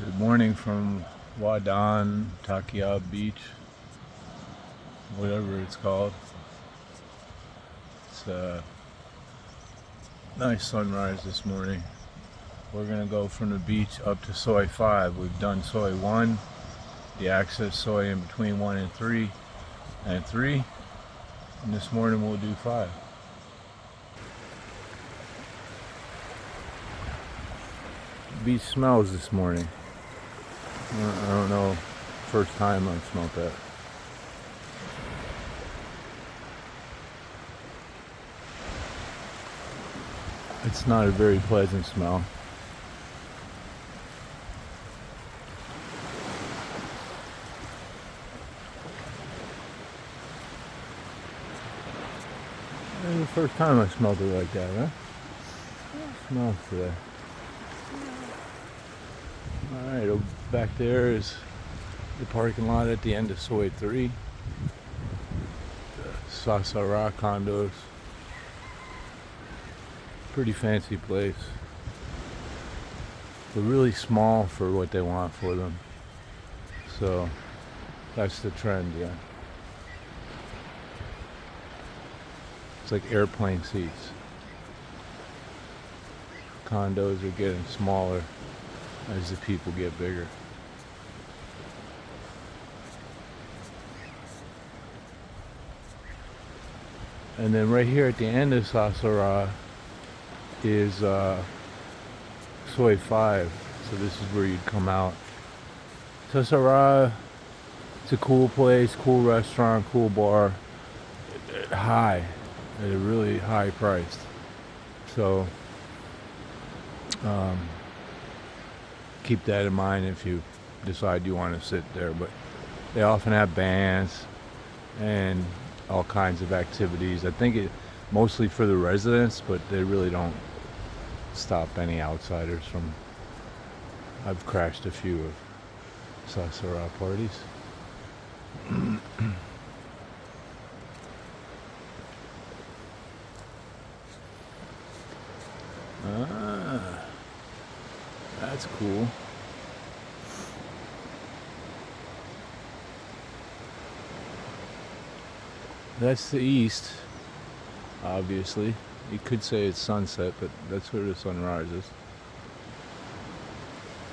Good morning from Hua Don Takiab Beach, whatever it's called. It's a nice sunrise this morning. We're gonna go from the beach up to Soi 5. We've done Soi 1, the access Soi in between 1 and 3, and this morning we'll do 5. The beach smells this morning. I don't know, first time I've smelled that. It's not a very pleasant smell. It's the first time I smelled it like that, huh? It smells today. Alright, back there is the parking lot at the end of Soi 3. The Sasara condos. Pretty fancy place. They're really small for what they want for them. So that's the trend, yeah. It's like airplane seats. Condos are getting smaller as the people get bigger. And then right here at the end of Sasara is Soi 5. So this is where you'd come out. Sasara, it's a cool place, cool restaurant, cool bar. High, at a really high price. So keep that in mind if you decide you want to sit there. But they often have bands and all kinds of activities. I think it mostly for the residents, but they really don't stop any outsiders from. I've crashed a few of Sasara parties. That's cool. That's the east, obviously. You could say it's sunset, but that's where the sun rises.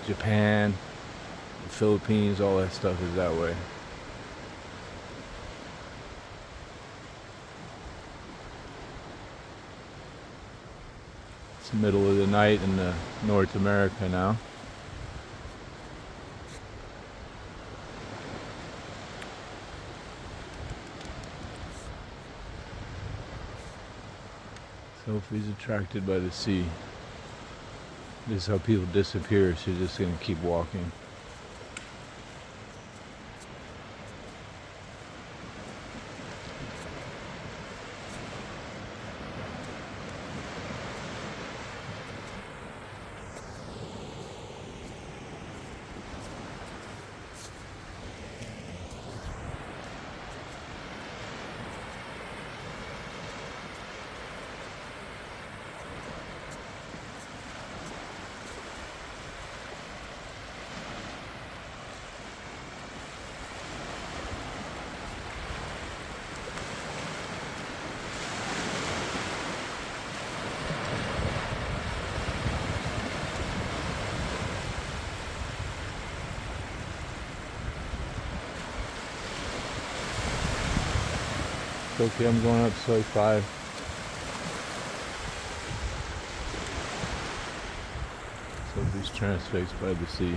Japan, the Philippines, all that stuff is that way. It's the middle of the night in North America now. Sophie's attracted by the sea. This is how people disappear. She's just gonna keep walking. It's okay, I'm going up Soi 5. Sophie's transfixed by the sea.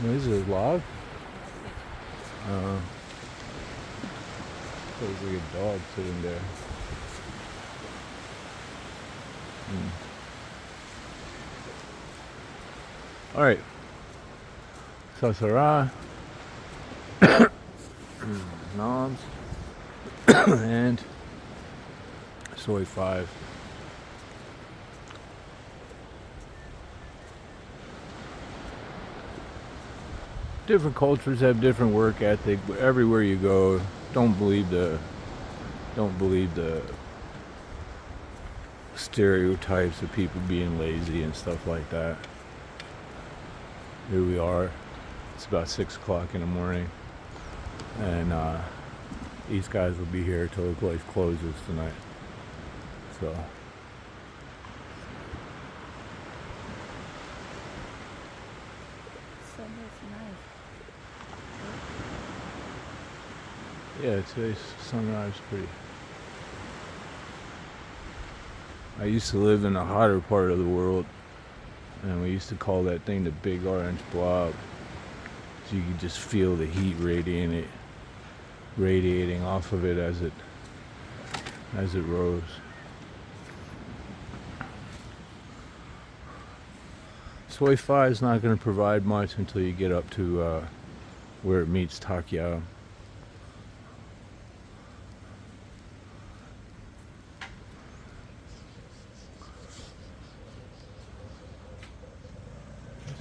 What is it, log? Looks like a dog sitting there. Alright. Sasara. Noms. And Soi 5. Different cultures have different work ethic, but everywhere you go, don't believe the don't believe the stereotypes of people being lazy and stuff like that. Here we are. It's about 6 o'clock in the morning, and these guys will be here till the place closes tonight. So yeah, today's sunrise pretty. I used to live in the hotter part of the world, and we used to call that thing the big orange blob. So you could just feel the heat radiating off of it as it rose. Soi 5 is not going to provide much until you get up to where it meets Takiab.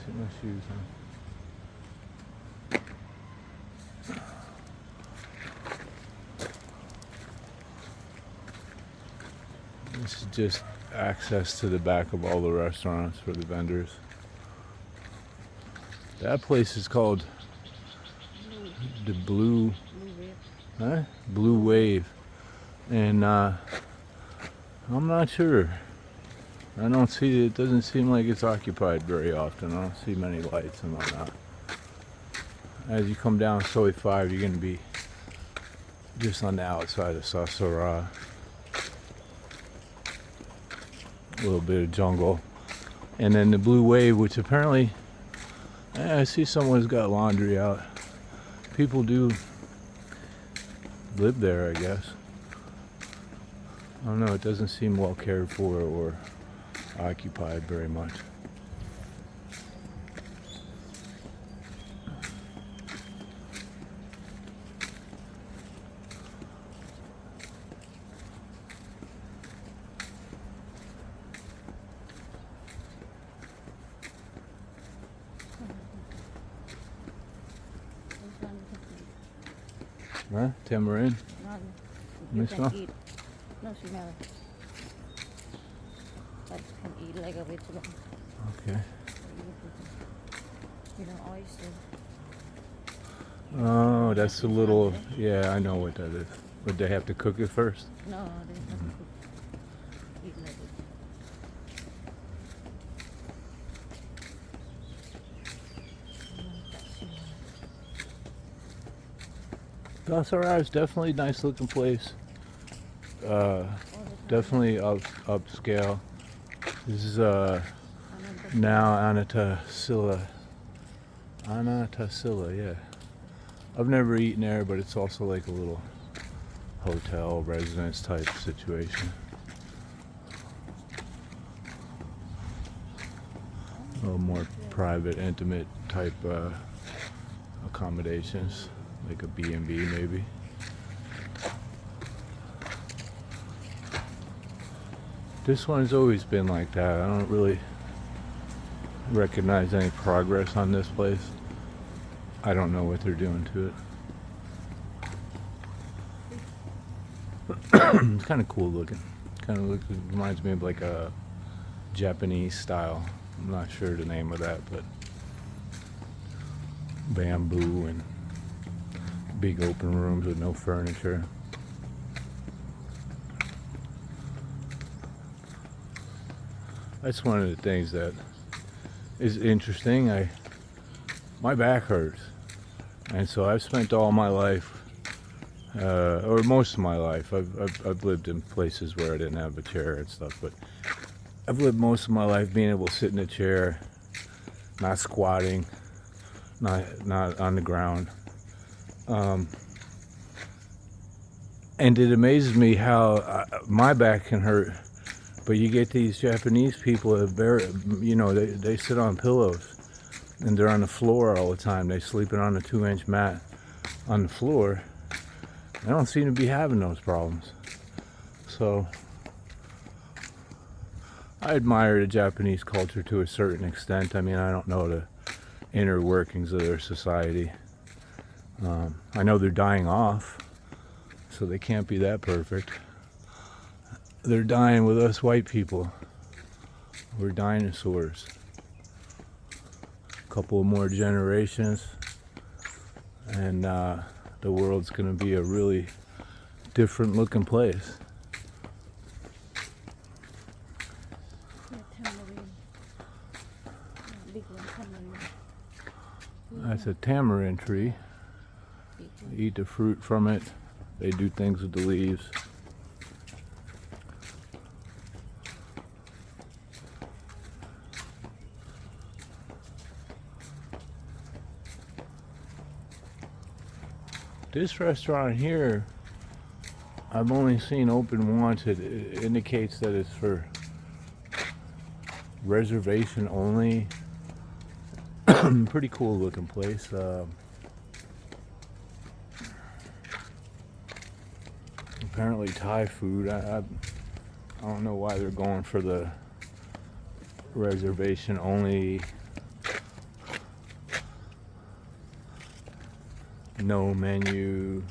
My shoes on. This is just access to the back of all the restaurants for the vendors. That place is called the Blue Wave, and I'm not sure. I don't see, it doesn't seem like it's occupied very often. I don't see many lights and whatnot. As you come down Soi 5, you're going to be just on the outside of Sasara. A little bit of jungle. And then the Blue Wave, which apparently, I see someone's got laundry out. People do live there, I guess. I don't know, it doesn't seem well cared for or occupied very much. Huh? Tamarind? You This can one? eat. No, she never. But can eat like a vegetable. Okay. You know, oyster. Oh, that's a little, yeah, I know what that is. Would they have to cook it first? No, they have to eat like it. Dasara is definitely a nice looking place. Definitely upscale. This is now Anatasila, yeah. I've never eaten there, but it's also like a little hotel residence type situation. A little more private, intimate type accommodations, like a B&B maybe. This one's always been like that. I don't really recognize any progress on this place. I don't know what they're doing to it. It's kind of cool looking. Reminds me of like a Japanese style. I'm not sure the name of that, but bamboo and big open rooms with no furniture. That's one of the things that is interesting. My back hurts, and so I've spent all my life, or most of my life, I've lived in places where I didn't have a chair and stuff, but I've lived most of my life being able to sit in a chair, not squatting, not on the ground. And it amazes me how my back can hurt. But you get these Japanese people that they sit on pillows and they're on the floor all the time. They're sleeping on a 2-inch mat on the floor. They don't seem to be having those problems. So I admire the Japanese culture to a certain extent. I mean, I don't know the inner workings of their society. I know they're dying off. so they can't be that perfect. They're dying with us white people. We're dinosaurs. A couple more generations, and the world's gonna be a really different looking place. Yeah, tamarind. Big one, tamarind. That's a tamarind tree. Big They one. eat the fruit from it. They do things with the leaves. This restaurant here, I've only seen open once. It indicates that it's for reservation only. Pretty cool looking place. Apparently Thai food. I don't know why they're going for the reservation only. No menu,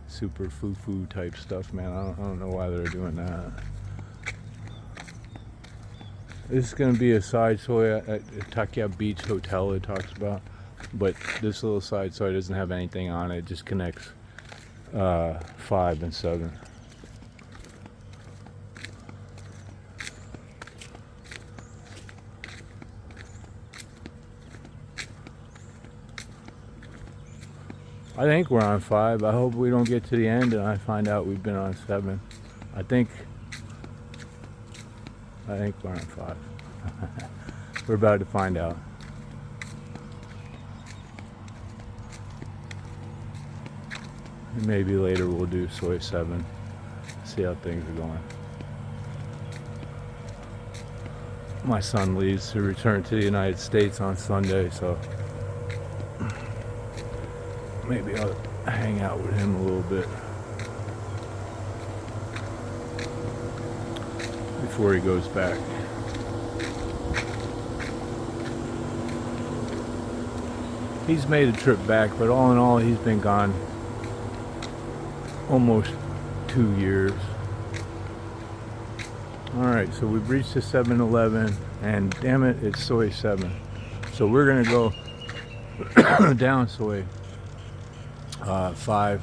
super foo-foo type stuff, man. I don't know why they're doing that. This is going to be a side soy at Takiab Beach Hotel it talks about, but this little side soy doesn't have anything on it. It just connects 5 and 7. I think we're on 5. I hope we don't get to the end and I find out we've been on 7. I think we're on 5. We're about to find out. And maybe later we'll do soy 7. See how things are going. My son leaves to return to the United States on Sunday, so maybe I'll hang out with him a little bit before he goes back. He's made a trip back, but all in all, he's been gone almost 2 years. Alright, so we've reached the 7-Eleven, and damn it, it's soy 7. So we're gonna go down soy 5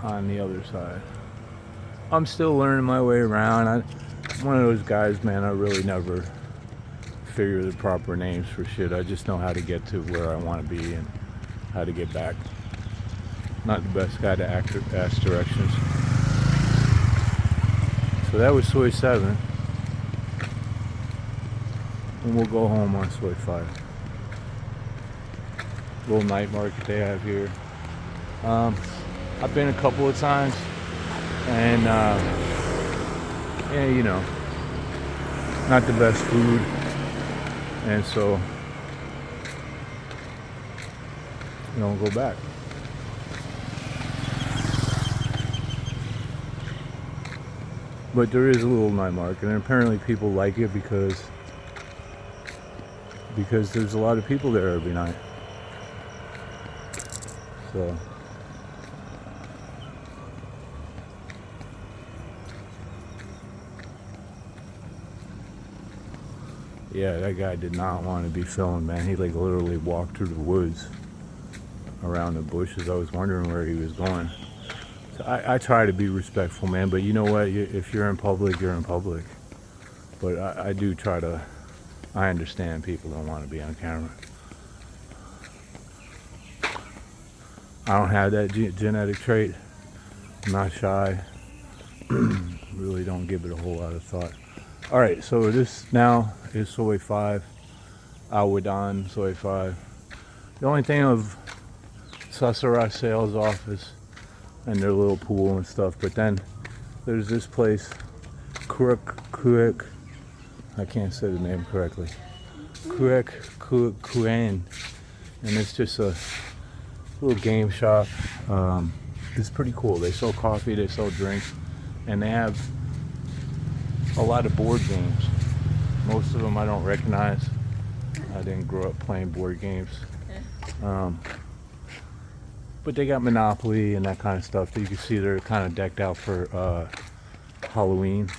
on the other side. I'm still learning my way around. I'm one of those guys, man, I really never figure the proper names for shit. I just know how to get to where I want to be and how to get back. Not the best guy to ask directions. So that was soy 7. And we'll go home on soy 5. Little night market they have here. I've been a couple of times, and yeah, you know, not the best food, and so you don't go back. But there is a little night market, and apparently people like it because there's a lot of people there every night. So yeah, that guy did not want to be filmed, man. He like literally walked through the woods around the bushes. I was wondering where he was going. So I try to be respectful, man, but you know what? If you're in public, you're in public. But I do try to, I understand people don't want to be on camera. I don't have that genetic trait. I'm not shy. Really don't give it a whole lot of thought. Alright, so this now is soy 5. Ao Hua Don Soi 5. The only thing of Sasara sales office and their little pool and stuff, but then there's this place, Kuek, I can't say the name correctly, Kuek, and it's just a little game shop. It's pretty cool. They sell coffee, they sell drinks, and they have a lot of board games. Most of them I don't recognize. I didn't grow up playing board games. But they got Monopoly and that kind of stuff. You can see they're kind of decked out for Halloween.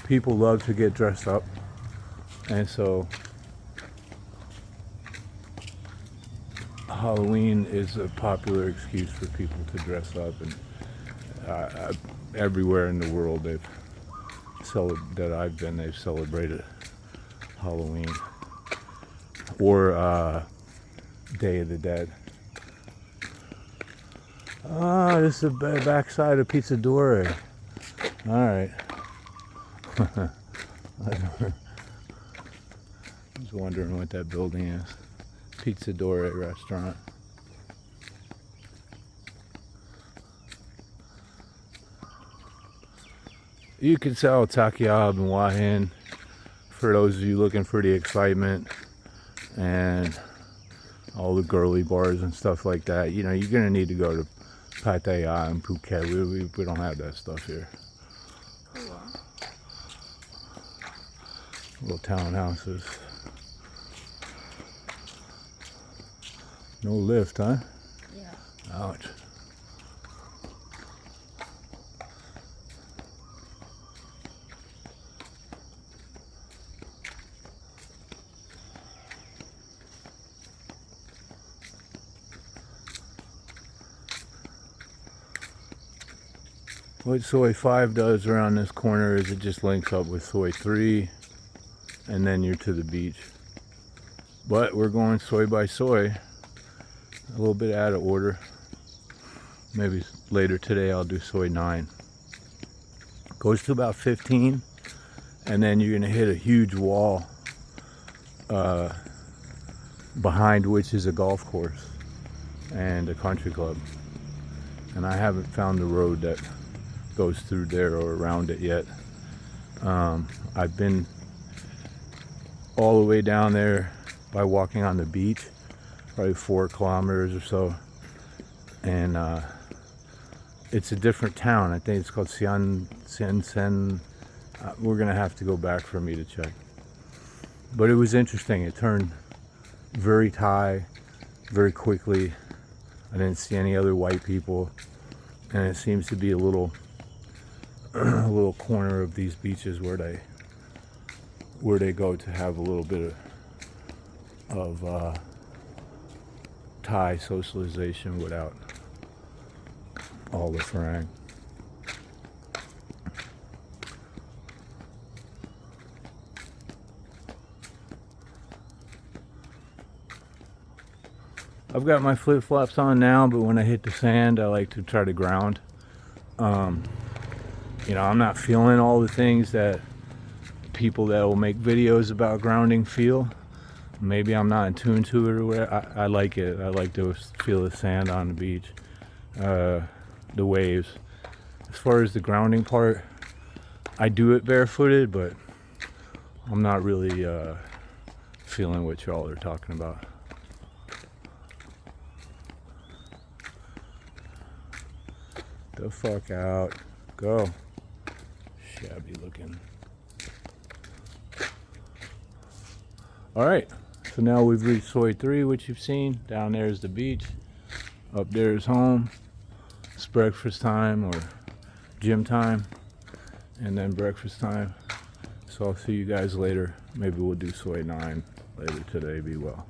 People love to get dressed up, and so Halloween is a popular excuse for people to dress up. And everywhere in the world that I've been, they've celebrated Halloween or Day of the Dead. Ah, this is the backside of Pizzadore. All right. I was wondering what that building is. Pizzadore restaurant. You can sell Takiab and Hua Don for those of you looking for the excitement and all the girly bars and stuff like that. You know, you're gonna need to go to Pattaya and Phuket. We don't have that stuff here. Little townhouses. No lift, huh? Yeah. Ouch. What Soi 5 does around this corner is it just links up with Soi 3 and then you're to the beach. But we're going Soi by Soi, a little bit out of order. Maybe later today I'll do Soi 9. Goes to about 15 and then you're gonna hit a huge wall behind which is a golf course and a country club. And I haven't found the road that goes through there or around it yet. I've been all the way down there by walking on the beach, probably 4 kilometers or so, and it's a different town. I think it's called Sen. We're gonna have to go back for me to check, but it was interesting. It turned very Thai very quickly. I didn't see any other white people, and it seems to be a little corner of these beaches where they go to have a little bit of Thai socialization without all the farang. I've got my flip-flops on now, but when I hit the sand, I like to try to ground. You know, I'm not feeling all the things that people that will make videos about grounding feel. Maybe I'm not in tune to it or whatever. I like it. I like to feel the sand on the beach, the waves. As far as the grounding part, I do it barefooted, but I'm not really feeling what y'all are talking about. The fuck out. Go. Shabby looking. Alright, so now we've reached Soi 3, which you've seen. Down there is the beach. Up there is home. It's breakfast time or gym time. And then breakfast time. So I'll see you guys later. Maybe we'll do Soi 9 later today. Be well.